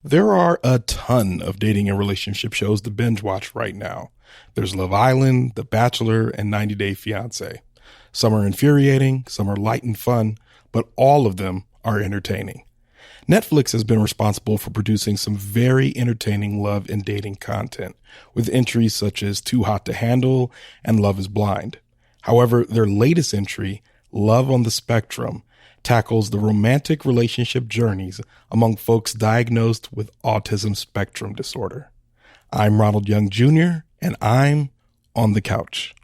There are a ton of dating and relationship shows to binge watch right now. There's Love Island, The Bachelor, and 90 Day Fiancé. Some are infuriating, some are light and fun, but all of them are entertaining. Netflix has been responsible for producing some very entertaining love and dating content, with entries such as Too Hot to Handle and Love is Blind. However, their latest entry, Love on the Spectrum, tackles the romantic relationship journeys among folks diagnosed with autism spectrum disorder. I'm Ronald Young Jr., and I'm on the couch.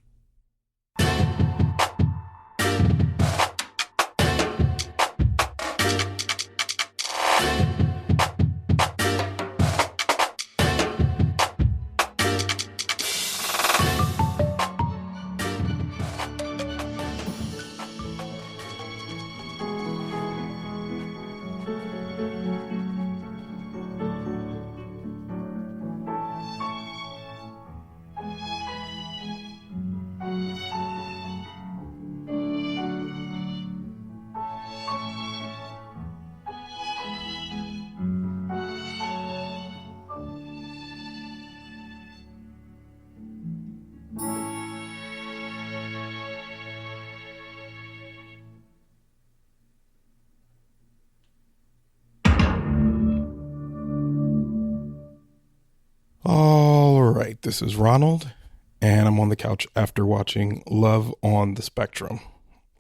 All right, this is Ronald, and I'm on the couch after watching Love on the Spectrum.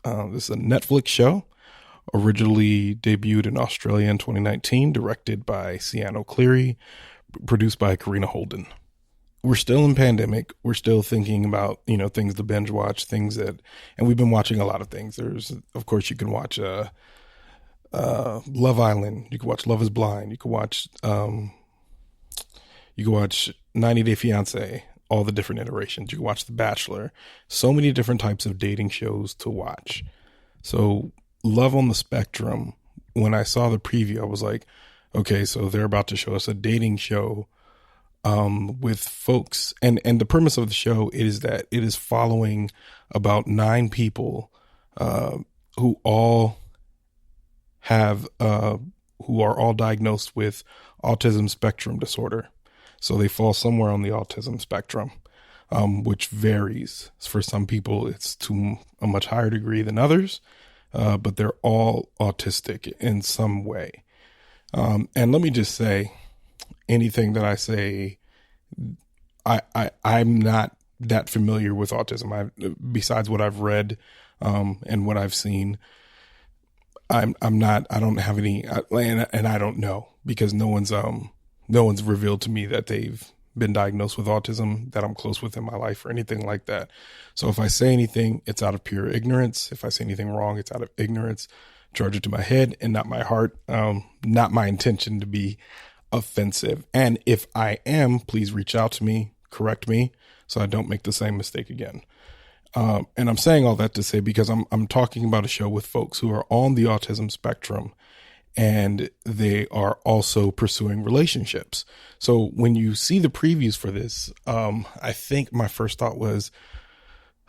This is a Netflix show, originally debuted in Australia in 2019, directed by Cian, produced by Karina Holden. We're still in pandemic. We're still thinking about, things to binge watch, and we've been watching a lot of things. Of course, you can watch Love Island. You can watch Love is Blind. You can watch 90 Day Fiancé, all the different iterations. You can watch The Bachelor. So many different types of dating shows to watch. So Love on the Spectrum, when I saw the preview, I was like, okay, so they're about to show us a dating show with folks. And the premise of the show is that it is following about 9 people who are all diagnosed with autism spectrum disorder. So they fall somewhere on the autism spectrum, which varies. For some people, it's to a much higher degree than others, but they're all autistic in some way. And let me just say, anything that I say, I'm not that familiar with autism. Besides what I've read and what I've seen, I don't have any, and I don't know, because no one's revealed to me that they've been diagnosed with autism that I'm close with in my life or anything like that. So if I say anything, it's out of pure ignorance. If I say anything wrong, it's out of ignorance. Charge it to my head and not my heart. Not my intention to be offensive. And if I am, please reach out to me, correct me, so I don't make the same mistake again. And I'm saying all that to say, because I'm talking about a show with folks who are on the autism spectrum, and they are also pursuing relationships. So when you see the previews for this, I think my first thought was,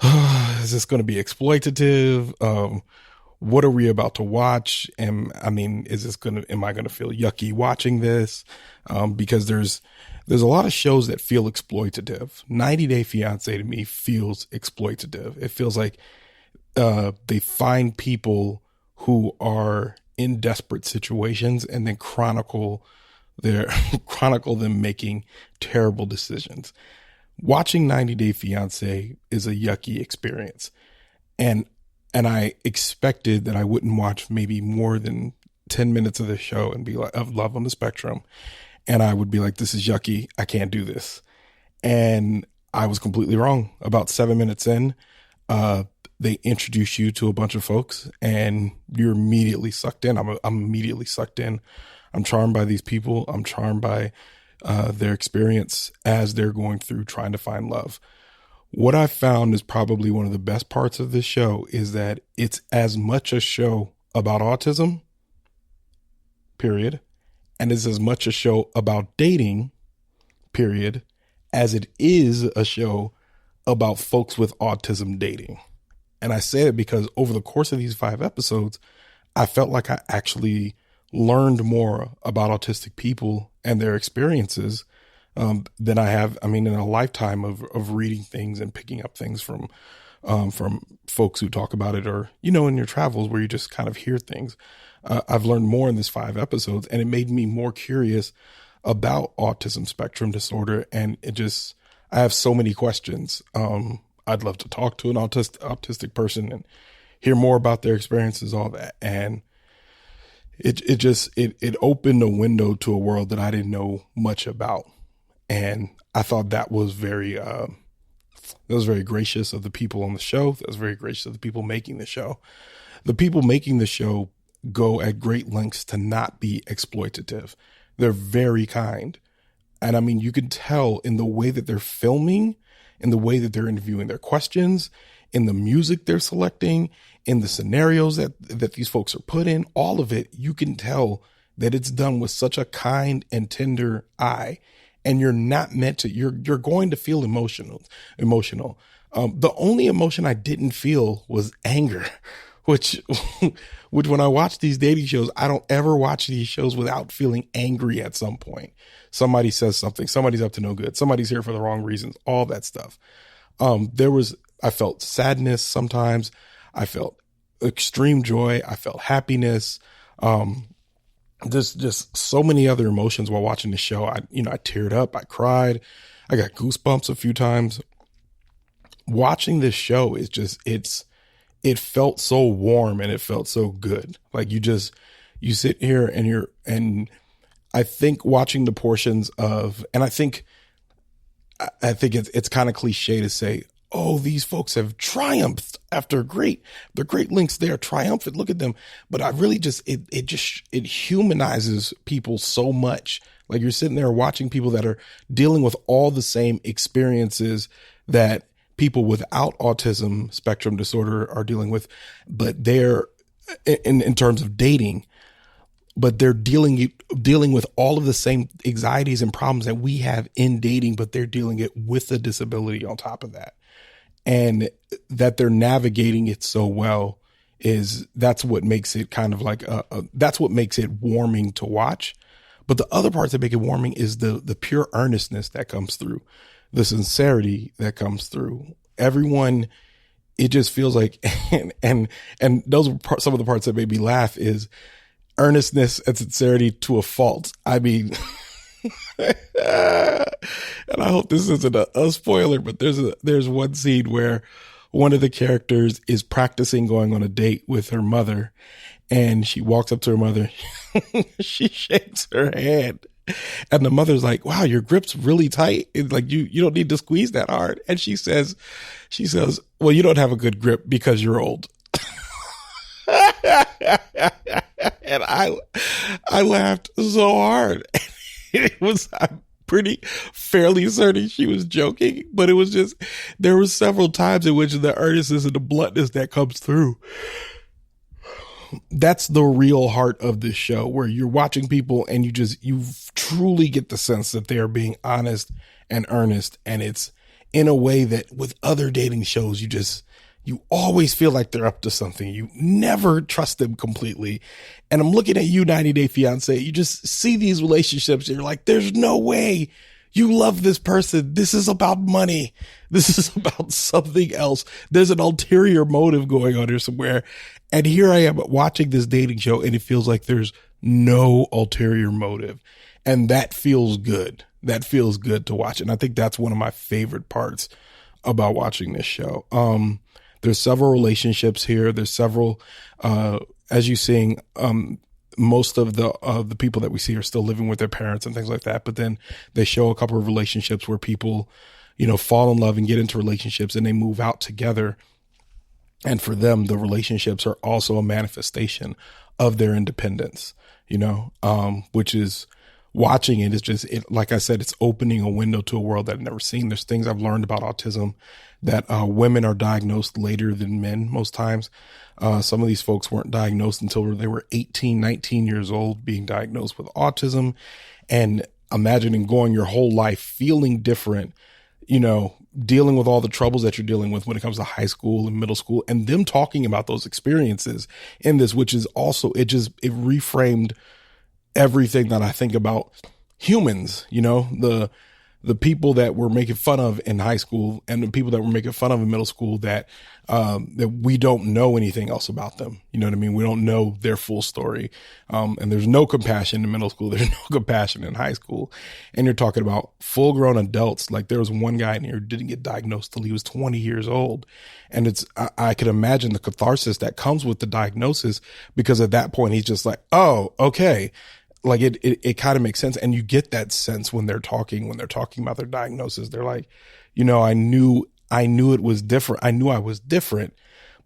is this going to be exploitative? What are we about to watch? Am I going to feel yucky watching this? Because there's a lot of shows that feel exploitative. 90 Day Fiancé to me feels exploitative. It feels like they find people who are in desperate situations and then chronicle them making terrible decisions. Watching 90 Day Fiancé is a yucky experience. And I expected that I wouldn't watch maybe more than 10 minutes of the show and be like, of Love on the Spectrum. And I would be like, this is yucky. I can't do this. And I was completely wrong. About 7 minutes in, they introduce you to a bunch of folks and you're immediately sucked in. I'm immediately sucked in. I'm charmed by these people. I'm charmed by their experience as they're going through trying to find love. What I found is probably one of the best parts of this show is that it's as much a show about autism, period, and it's as much a show about dating, period, as it is a show about folks with autism dating. And I say it because over the course of these 5 episodes, I felt like I actually learned more about autistic people and their experiences than I have, in a lifetime of reading things and picking up things from folks who talk about it, or, in your travels where you just kind of hear things. I've learned more in this 5 episodes, and it made me more curious about autism spectrum disorder. And I have so many questions. I'd love to talk to an autistic person and hear more about their experiences, all that. And it opened a window to a world that I didn't know much about. And I thought that was very gracious of the people on the show. That was very gracious of the people making the show. The people making the show go at great lengths to not be exploitative. They're very kind. And you can tell in the way that they're filming, in the way that they're interviewing their questions, in the music they're selecting, in the scenarios that these folks are put in, all of it, you can tell that it's done with such a kind and tender eye. And you're not meant to, you're going to feel emotional. The only emotion I didn't feel was anger, which when I watch these dating shows, I don't ever watch these shows without feeling angry at some point. Somebody says something, somebody's up to no good, somebody's here for the wrong reasons, all that stuff. I felt sadness sometimes. I felt extreme joy. I felt happiness. There's just so many other emotions while watching the show. I teared up, I cried, I got goosebumps a few times. Watching this show is it felt so warm and it felt so good. Like you sit here and I think watching the portions of, and I think it's kind of cliche to say, oh, these folks have triumphed after great lengths. They are triumphant. Look at them. But I really it humanizes people so much. Like you're sitting there watching people that are dealing with all the same experiences that people without autism spectrum disorder are dealing with, but they're in terms of dating, but they're dealing with all of the same anxieties and problems that we have in dating, but they're dealing it with a disability on top of that. And that they're navigating it so well that's what makes it kind of like that's what makes it warming to watch. But the other parts that make it warming is the pure earnestness that comes through, the sincerity that comes through. Everyone, it just feels like, and those are some of the parts that made me laugh is earnestness and sincerity to a fault. And I hope this isn't a spoiler, but there's one scene where one of the characters is practicing going on a date with her mother, and she walks up to her mother, she shakes her hand, and the mother's like, wow, your grip's really tight. It's like, you don't need to squeeze that hard. And she says, well, you don't have a good grip because you're old. And I laughed so hard. I'm fairly certain she was joking, but it was just, there were several times in which the earnestness and the bluntness that comes through. That's the real heart of this show, where you're watching people and you truly get the sense that they are being honest and earnest. And it's in a way that with other dating shows, you always feel like they're up to something. You never trust them completely. And I'm looking at you, 90 Day Fiance. You just see these relationships and you're like, there's no way you love this person. This is about money. This is about something else. There's an ulterior motive going on here somewhere. And here I am watching this dating show and it feels like there's no ulterior motive. And that feels good. That feels good to watch. And I think that's one of my favorite parts about watching this show. There's several relationships here. There's several, as you seeing, most of the people that we see are still living with their parents and things like that. But then they show a couple of relationships where people, fall in love and get into relationships and they move out together. And for them, the relationships are also a manifestation of their independence, which is, watching it is just, like I said, it's opening a window to a world that I've never seen. There's things I've learned about autism that women are diagnosed later than men most times. Some of these folks weren't diagnosed until they were 18, 19 years old, being diagnosed with autism. And imagining going your whole life feeling different, dealing with all the troubles that you're dealing with when it comes to high school and middle school, and them talking about those experiences in this, which is also, it reframed everything that I think about humans, the people that we're making fun of in high school and the people that we're making fun of in middle school that we don't know anything else about them. You know what I mean? We don't know their full story. And there's no compassion in middle school. There's no compassion in high school. And you're talking about full grown adults. Like there was one guy in here who didn't get diagnosed till he was 20 years old. And I could imagine the catharsis that comes with the diagnosis, because at that point he's just like, oh, okay. Like it kind of makes sense. And you get that sense when they're talking about their diagnosis. They're like, I knew it was different. I knew I was different,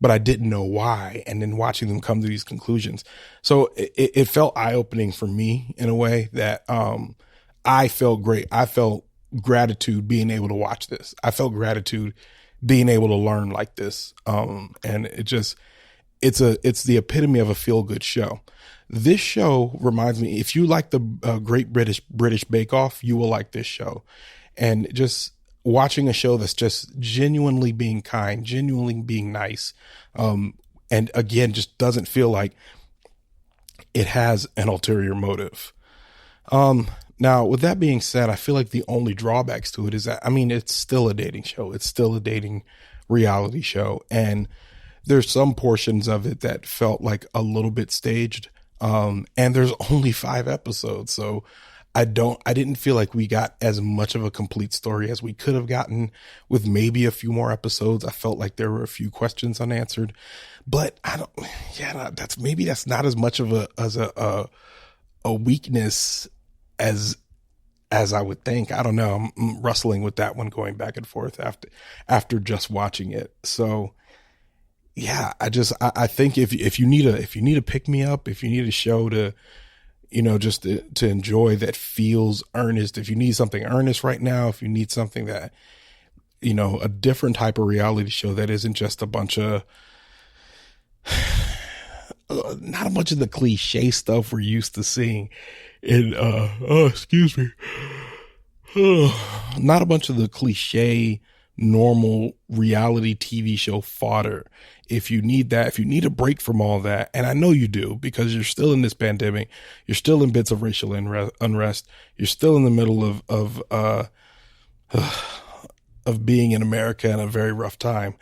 but I didn't know why. And then watching them come to these conclusions. So it felt eye opening for me in a way that, I felt great. I felt gratitude being able to watch this. I felt gratitude being able to learn like this. And it's the epitome of a feel good show. This show reminds me, if you like the Great British Bake Off, you will like this show. And just watching a show that's just genuinely being kind, genuinely being nice. And again, just doesn't feel like it has an ulterior motive. Now, with that being said, I feel like the only drawbacks to it is that, it's still a dating show. It's still a dating reality show. And there's some portions of it that felt like a little bit staged. And there's only 5 episodes. So I didn't feel like we got as much of a complete story as we could have gotten with maybe a few more episodes. I felt like there were a few questions unanswered, but that's not as much of a weakness as I would think. I don't know. I'm wrestling with that one, going back and forth after just watching it. So yeah, I think if you need a pick me up, if you need a show to, just to enjoy that feels earnest, if you need something earnest right now, if you need something that, a different type of reality show that isn't just a bunch of, not a bunch of the cliche stuff we're used to seeing in, excuse me, not a bunch of the cliche normal reality TV show fodder. If you need that, if you need a break from all that, and I know you do, because you're still in this pandemic, you're still in bits of racial unrest, you're still in the middle of being in America in a very rough time.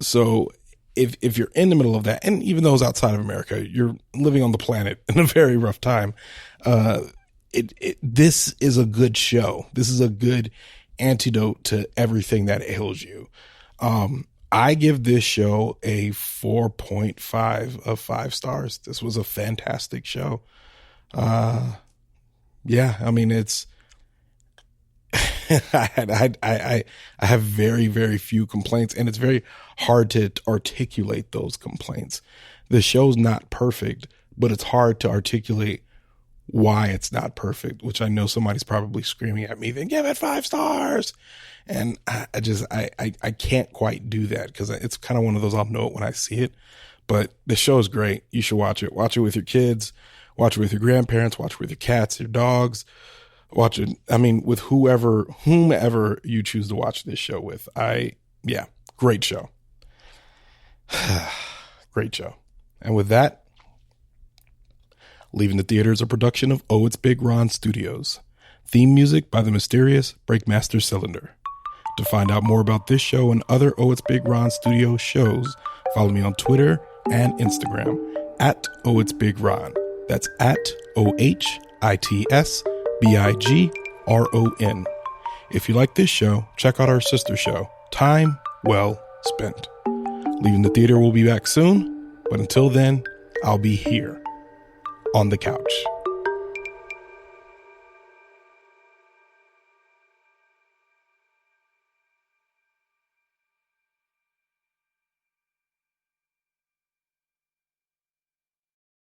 So if you're in the middle of that, and even those outside of America, you're living on the planet in a very rough time. This is a good show. This is a good antidote to everything that ails you. I give this show a 4.5 of 5 stars. This was a fantastic show. It's, I have very, very few complaints, and it's very hard to articulate those complaints. The show's not perfect, but it's hard to articulate why it's not perfect, which I know somebody's probably screaming at me, then give it 5 stars. And I can't quite do that, because it's kind of one of those, I'll know it when I see it. But the show is great. You should watch it. Watch it with your kids. Watch it with your grandparents. Watch it with your cats, your dogs. Watch it, with whomever you choose to watch this show with. Great show. Great show. And with that, Leaving the Theater is a production of ohitsBigRon Studios. Theme music by the mysterious Breakmaster Cylinder. To find out more about this show and other ohitsBigRon Studio shows, follow me on Twitter and Instagram at ohitsBigRon. That's at ohitsBigRon. If you like this show, check out our sister show, Time Well Spent. Leaving the Theater will be back soon, but until then, I'll be here on the couch.